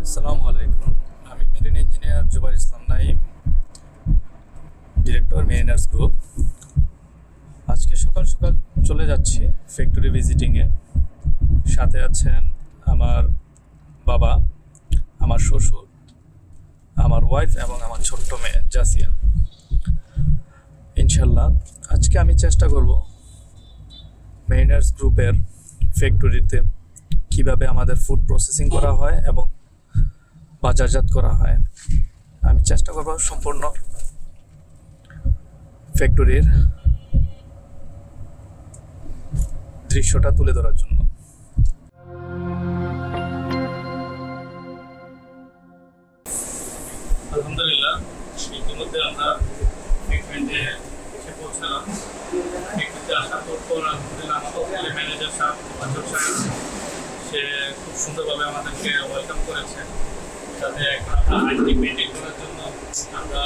আসসালামু আলাইকুম। আমি মেরিন ইঞ্জিনিয়ার জুবাইর ইসলাম নাইম, ডিরেক্টর মেরিনার্স গ্রুপ। আজকে সকাল সকাল চলে যাচ্ছি ফ্যাক্টরি ভিজিটিংয়ে। সাথে আছেন আমার বাবা, আমার শ্বশুর, আমার ওয়াইফ এবং আমার ছোট্ট মেয়ে জাসিয়া। ইনশাল্লাহ আজকে আমি চেষ্টা করব মেরিনার্স গ্রুপের ফ্যাক্টরিতে কিভাবে আমাদের ফুড প্রসেসিং করা হয় এবং বাজারজাত করা হয়। আমি চেষ্টা করব সম্পূর্ণ ফ্যাক্টরির দৃশ্যটা তুলে ধরার জন্য। আলহামদুলিল্লাহ, ইতিমধ্যে আমরা ফ্যাক্টরিতে এসে পৌঁছালাম। ফ্যাক্টরিতে আসার পর আলহামদুলিল্লাহ আমাদের ম্যানেজার সাহেব অঞ্চল সাহেব সে খুব সুন্দরভাবে আমাদেরকে ওয়েলকাম করেছে। সাথে এখন আমরা আইটি মেনটেন করার জন্য আমরা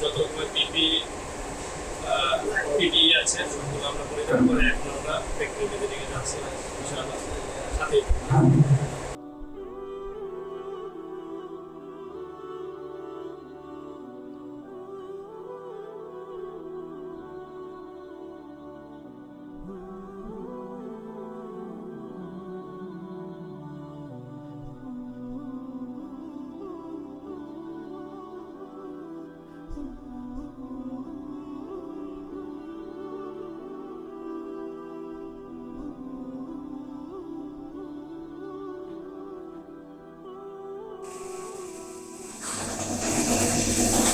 যত রকমের পিপি আছে সবগুলো আমরা পরিধান করে এখন আমরা ফ্যাক্টরি ভিজিটিংয়ে যাচ্ছি ইনশাআল্লাহ। সাথে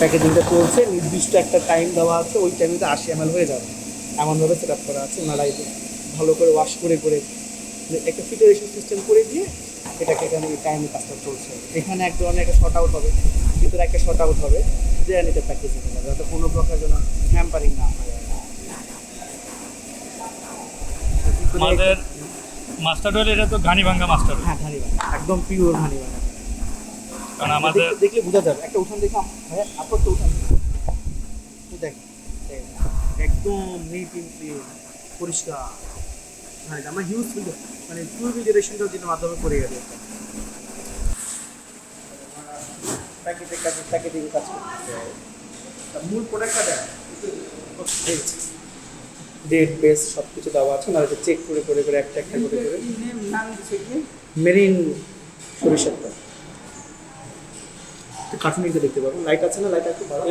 প্যাকেজিংটা চলছে, নির্দিষ্ট একটা টাইম দেওয়া আছে, ওই টাইমে 80 ml হয়ে যাবে এমনভাবে সেট আপ করা আছে। ওনারাই ভালো করে ওয়াশ করে একটা ফিল্টারেশন সিস্টেম করে দিয়ে এটাকে এখানে টাইমে কাজটা চলছে। এখানে এক ধরনের একটা শর্ট আউট হবে, ভিতরে একটা শর্ট আউট হবে, যে নিতে প্যাকেজিং হবে যাতে কোনো প্রকার যেন হ্যাম্পারিং না হয়। আমাদের মাস্টার্ড অয়েল, এটা তো ঘানি ভাঙ্গা মাস্টার্ড অয়েল। হ্যাঁ, ঘানি বানা, একদম পিওর ঘানি বানা। কারণ আমাদের দেখলে বোঝা যাবে। একটা উঠান দেখে হ্যাঁ, আপনার তো উঠান দেখ, একদম নিট ইন ক্লিন, পরিষ্কার। হ্যাঁ, আমরা হিউজ ফিল্টার মানে পিউরিফিকেশনটাও যেটার মাধ্যমে করে গেলে প্যাকেটিং কাজ করতে মূল প্রোডাক্টটা দেয় ডেট বেস সব কিছু দেওয়া আছে। ওনারা চেক করে করে করে একটা একটা করে করে মেরিন সরিষার তেল কার্টুনিতে দেখতে পাবো। লাইট আছে না? লাইট একটু ভালো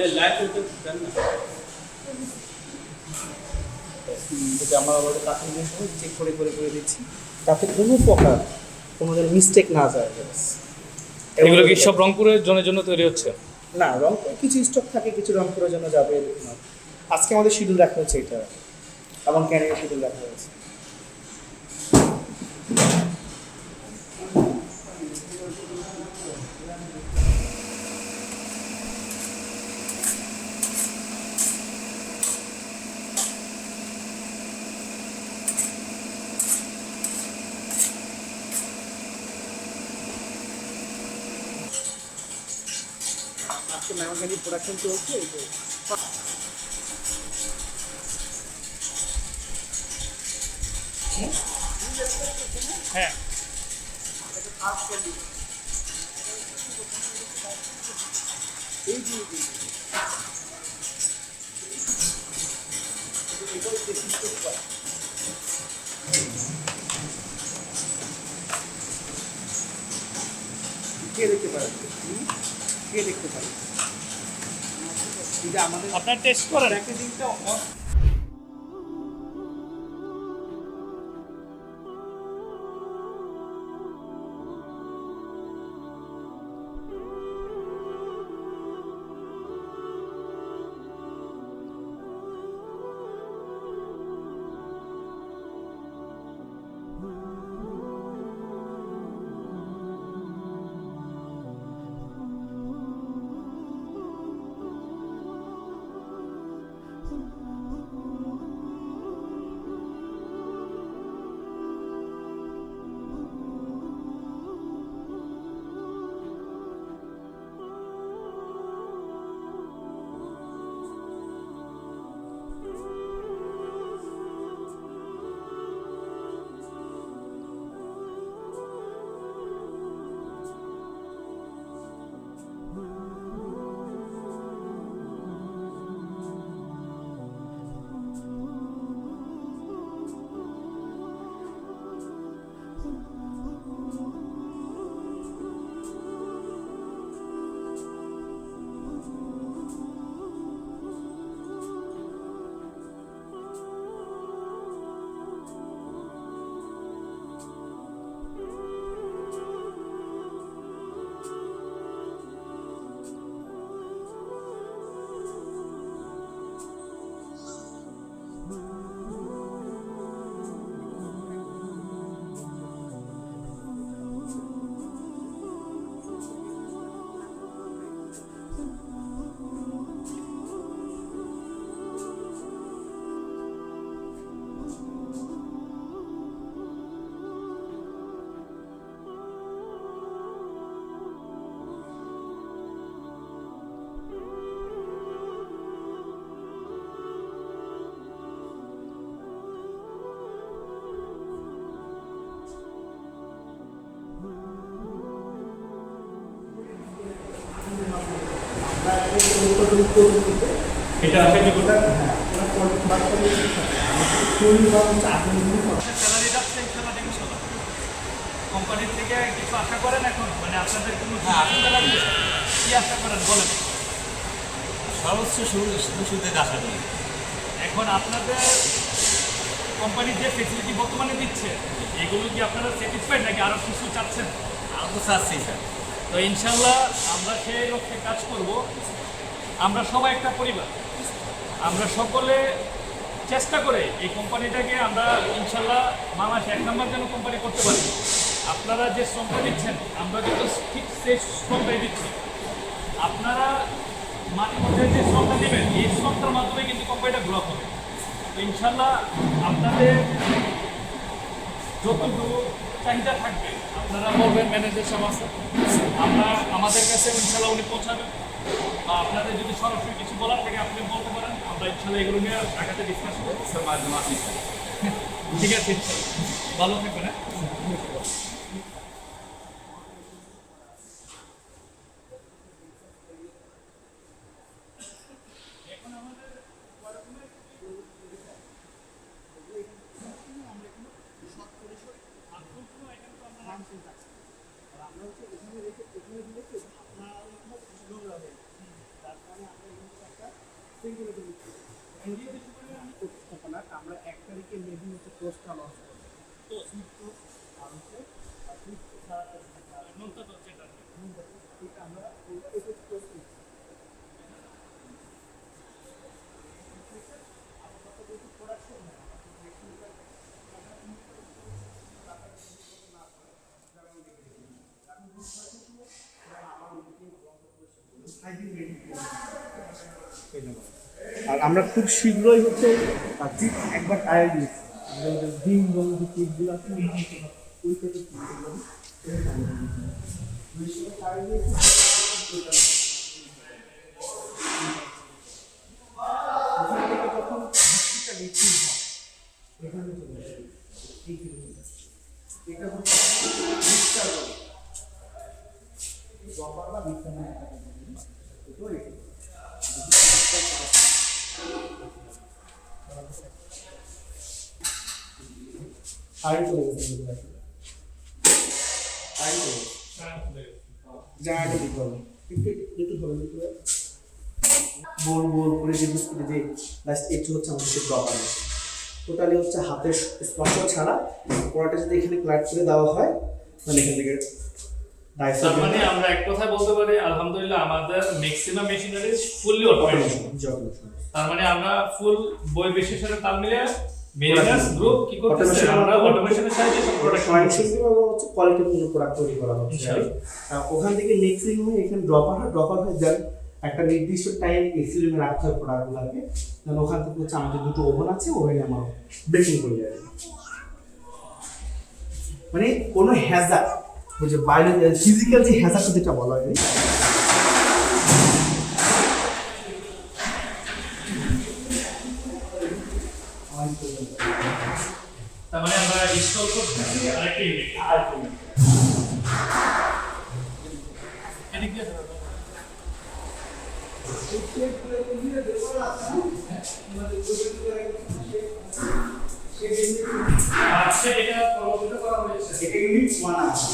আমরা আবার কার্টুনের সময় চেক করে করে করে দিচ্ছি যাতে কোনো প্রকার কোনো যেন মিস্টেক না যায়। এগুলো কি সব রংপুরের জন্য তৈরি হচ্ছে? না, রংপুর কিছু স্টক থাকে, কিছু রংপুরের জন্য যাবে না। আজকে আমাদের শিডিউল রাখা হচ্ছে এটা, এবং ক্যারিয়ার শিডিউল রাখা হয়েছে। আজকে মেহমানগাড়ি প্রোডাকশন চলছে। হ্যাঁ, কে দেখতে পারেন, কে দেখতে পারেন আমাদের আপনার টেস্ট করেন। প্যাকেজিংটা এটা ফেটি কোটা হ্যাঁ ওরা কোয়ালিটি বাদ করে তৈরি বা হচ্ছে আগ্রহী স্যালারি যাচ্ছে ইনশাআল্লাহ ইনশাআল্লাহ কোম্পানির থেকে কিছু আশা করেন এখন মানে আপনাদের কোনো সুবিধা লাগবে কি আশা করেন বলেন সর্বোচ্চ সুবিধা আশা করি। এখন আপনাদের কোম্পানি যে ফেসিলিটি বর্তমানে দিচ্ছে এগুলো কি আপনারা স্যাটিসফাইড নাকি আরও কিছু চাচ্ছেন? আমি তো চাচ্ছি স্যার। তো ইনশাল্লাহ আমরা সেই লক্ষ্যে কাজ করব। আমরা সবাই একটা পরিবার, আমরা সকলে চেষ্টা করে এই কোম্পানিটাকে আমরা ইনশাল্লাহ বাংলাদেশে 1 নম্বর যেন কোম্পানি করতে পারি। আপনারা যে শ্রমটা দিচ্ছেন আমরা কিন্তু ঠিক সেই শ্রমটাই দিচ্ছি। আপনারা মাঝে মধ্যে যে শ্রমটা দেবেন এই শ্রমটার মাধ্যমে কিন্তু কোম্পানিটা গ্রো হবে। তো ইনশাল্লাহ আপনাদের যতটুকু চাহিদা থাকবে আপনারা বলবেন ম্যানেজার সমাজ আমরা আমাদের কাছে ইনশাল্লাহ উনি পৌঁছাবেন বা আপনাদের যদি সরাসরি কিছু বলার থাকে আপনি বলতে পারেন, আমরা ইনশাল্লাহ এগুলো নিয়ে ঢাকাতে ডিসকাস করবো। ঠিক আছে, ভালো থাকবেন। হ্যাঁ আমরা হচ্ছে এখানে রেখে এখানে দিলে কি আপনার নোংরা হয়ে যার কারণে আমরা এখানে একটা সিঙ্গুলেটর দিচ্ছি আমরা 1 তারিখে মেবি হচ্ছে পোস্টটা লঞ্চ করবো আর হচ্ছে এটা আমরা এটা পোস্ট করছি আর আমরা খুব শীঘ্রই হচ্ছে একবার টায়ার দিয়েছি ডিম রঙ যে কেকগুলো আছে ওই থেকে টায়ার দিয়েছি যখন হসপিটাল রিসিভ হয় এখানে চলে আসে এই কিলোমিটার এটা হচ্ছে মিক্সচার রোড জপার বা মিক্সচার আড়াই চলে গেছে জায়গাটা দিতে হবে একটু ধরে দিতে হবে গোল গোল করে যে বিস্কুটে যে লাস্ট একটু হচ্ছে আমাদের ড্রপার টোটালি হচ্ছে হাতের স্পর্শ ছাড়া পরোটা যদি এখানে ক্লাট করে দেওয়া হয় মানে এখান থেকে তার মানে আমরা এক কথা বলতে পারি আলহামদুলিল্লাহ আমাদের ম্যাক্সিমাম মেশিনারি ফুললি অটোমেটেড। তার মানে আমরা ফুল বই বিশেষের তাল মিলিয়ে মেরিনাস গ্রুপ কি করতেছে আমরা অটোমেশনের সাহায্যে সব প্রোডাক্ট হচ্ছে কোয়ালিটি পূর্ণ প্রোডাক্ট তৈরি করা হচ্ছে ওখান থেকে মিক্সিং হয়ে এখানে ড্রপার হয়ে দেন একটা নির্দিষ্ট টাইম এক্সিলিমে রাখতে হয় প্রোডাক্টগুলোকে দেন ওখান থেকে হচ্ছে আমাদের দুটো ওভেন আছে ওভেনে আমার বেকিং করে যায় মানে কোনো হ্যাজার্ড যে বাইরে ফিজিক্যাল যে হ্যাজার্ড যেটা বলা হয় তার মানে আমরা ইনস্টল করতেছি আরেকটা ইউনিট এদিক দিয়ে আচ্ছা এটা পরবর্তীতে করা হয়েছে এটা ইউনিট 1 আছে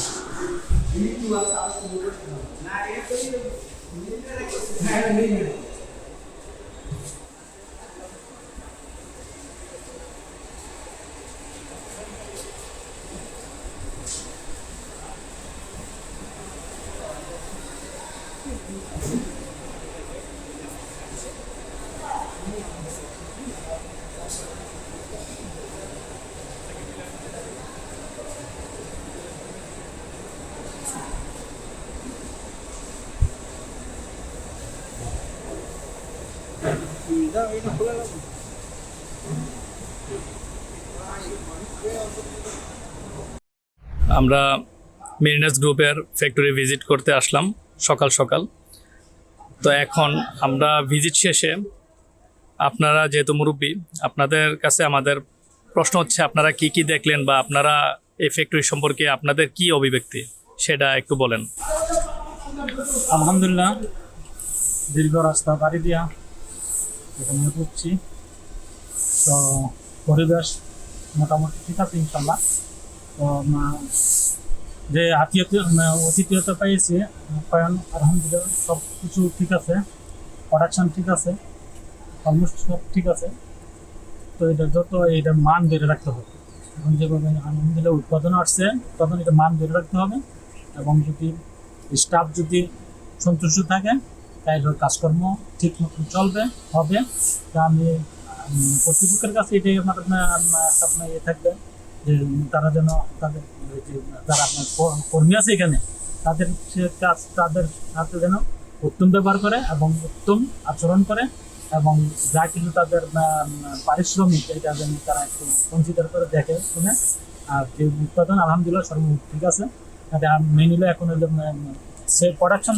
ইউনিট 2 আছে আর কোনো না এটা তো হ্যাঁ নেই আমরা মেরিনাস গ্রুপের ফ্যাক্টরি ভিজিট করতে আসলাম সকাল সকাল। তো এখন আমরা ভিজিট শেষে আপনারা যেহেতু মুরব্বী আপনাদের কাছে আমাদের প্রশ্ন হচ্ছে আপনারা কি কি দেখলেন বা আপনারা এই ফ্যাক্টরি সম্পর্কে আপনাদের কি অভিব্যক্তি সেটা একটু বলেন। আলহামদুলিল্লাহ দীর্ঘ রাস্তা পাড়ি দিয়া এখানে করছি। তো পরিবেশ মোটামুটি ঠিক আছে ইনশাল্লাহ। তো যে অতিথিয়তা পেয়েছি, আপ্যায়ন আলহামদুলিল্লাহ সব কিছু ঠিক আছে, প্রোডাকশন ঠিক আছে, অলমোস্ট সব ঠিক আছে। তো এটার মান ধরে রাখতে হবে। এখন যেভাবে আলহামদুলিল্লাহ উৎপাদন আসছে, উৎপাদন এটা মান ধরে রাখতে হবে। এবং যদি স্টাফ যদি সন্তুষ্ট থাকে তাহলে কাজকর্ম ঠিক মতো চলবে হবে। তা আমি কর্তৃপক্ষের কাছে এটাই আমার আপনার ইয়ে থাকবে যে তারা যেন তাদের যারা আপনার কর্মী আছে এখানে তাদের তাদের সাথে যেন উত্তম ব্যবহার করে এবং উত্তম আচরণ করে, এবং যা কিছু তাদের পারিশ্রমিক এটা যেন তারা একটু কনসিডার করে দেখে শুনে। আর যে উৎপাদন আলহামদুলিল্লাহ সর্বমোট ঠিক আছে। মেন হলো এখন হলো সে প্রোডাকশন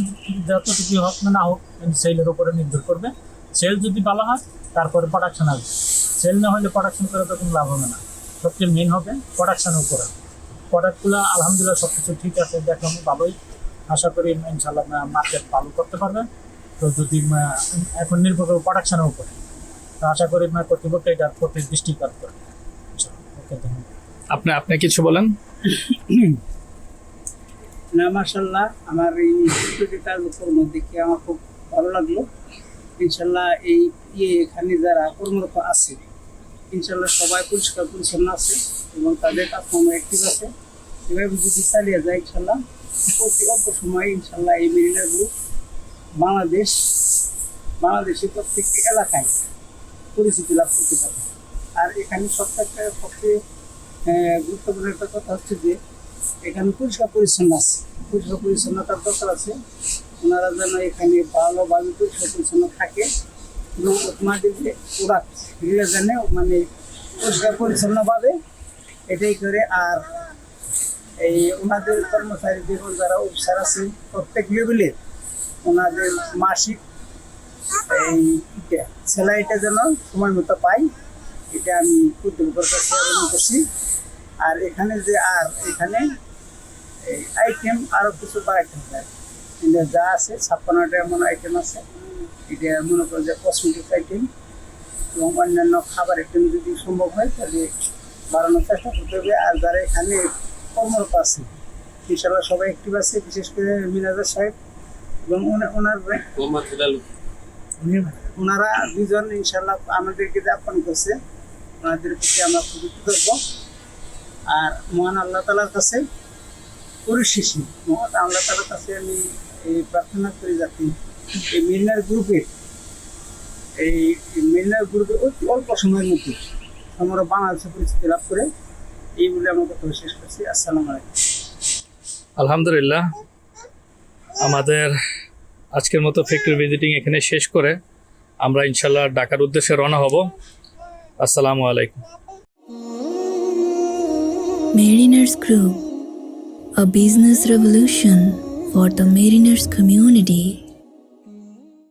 যতটুকু হোক না হোক সেলের উপরে নির্ভর করবে। সেল যদি ভালো হয় তারপরে প্রোডাকশন আসবে। সেল না হলে প্রোডাকশন করে তো কোনো লাভ হবে না। সবচেয়ে মেন হবে প্রোডাকশনের উপরে। প্রোডাক্টগুলো আলহামদুলিল্লাহ সব কিছু ঠিক আছে, দেখলাম ভালোই। আশা করি ইনশাল্লাহ মার্কেট ভালো করতে পারবে। তো যদি এখন নির্ভর করবে প্রোডাকশনের উপরে, তো আশা করি কর্তৃপক্ষ এটার প্রতি দৃষ্টিপাত করবে। ওকে, ধন্যবাদ। আপনি কিছু বলেন। না, মাশাআল্লাহ, আমার এই কার্যক্রম দেখে আমার খুব ভালো লাগলো। ইনশাল্লাহ এই এখানে যারা কর্মরত আছে ইনশাল্লাহ সবাই পরিষ্কার পরিচ্ছন্ন আছে এবং তাদের কাজকর্ম অ্যাক্টিভ আছে। এভাবে যদি চালিয়ে যায় ইনশাল্লাহ প্রতি অল্প সময় ইনশাল্লাহ এই মেরিনা গ্রুপ বাংলাদেশের প্রত্যেকটি এলাকায় পরিচিতি লাভ করতে পারবে। আর এখানে সবচেয়ে গুরুত্বপূর্ণ একটা কথা হচ্ছে যে এখানে পরিষ্কার পরিচ্ছন্ন আছে, পরিষ্কার পরিচ্ছন্নতার দরকার আছে। ওনারা যেন এখানে ভালোভাবে পরিষ্কার পরিচ্ছন্ন থাকে এবং তোমাদের যে প্রোডাক্ট এগুলো যেন পরিষ্কার পরিচ্ছন্নভাবে এটাই করে। আর এই ওনাদের কর্মচারীদের যারা অফিসার আছে প্রত্যেক লেভেলের ওনাদের মাসিক এই স্যালারিটা যেন সময় মতো পাই, এটা আমি কর্তৃপক্ষের কাছে আবেদন করছি। আর এখানে এখানে এই আইটেম আরও কিছু বাড়াইতে হবে। যা আছে 56টা এমন আইটেম আছে, এটা মনে করেন যে কসমেটিক্স আইটেম এবং অন্যান্য খাবার আইটেম যদি সম্ভব হয় তাহলে বাড়ানোর চেষ্টা করতে হবে। আর যারা এখানে কর্মরত আছে ইনশাল্লাহ সবাই অ্যাক্টিভ আছে, বিশেষ করে মিনাজার সাহেব এবং ওনারা দুজন ইনশাল্লাহ আমাদেরকে যে আহ্বান করছে ওনাদের প্রতি আমরা খুবই কৃতজ্ঞ। আর মহান আল্লাহ তালার কাছে পরিশেষে মহান আল্লাহ তালার কাছে আমি এই প্রার্থনা করি যাতে এই মেরিনার গ্রুপে অতি অল্প সময়ের মধ্যে আমরা বাংলাদেশে পরিচিতি লাভ করে এই বলে আমার কথা শেষ করছি। আসসালামু আলাইকুম। আলহামদুলিল্লাহ, আমাদের আজকের মতো ফ্যাক্টরি ভিজিটিং এখানে শেষ করে আমরা ইনশাল্লাহ ঢাকার উদ্দেশ্যে রওনা হব। আসসালামু আলাইকুম। Mariners Group, a business revolution for the mariners community.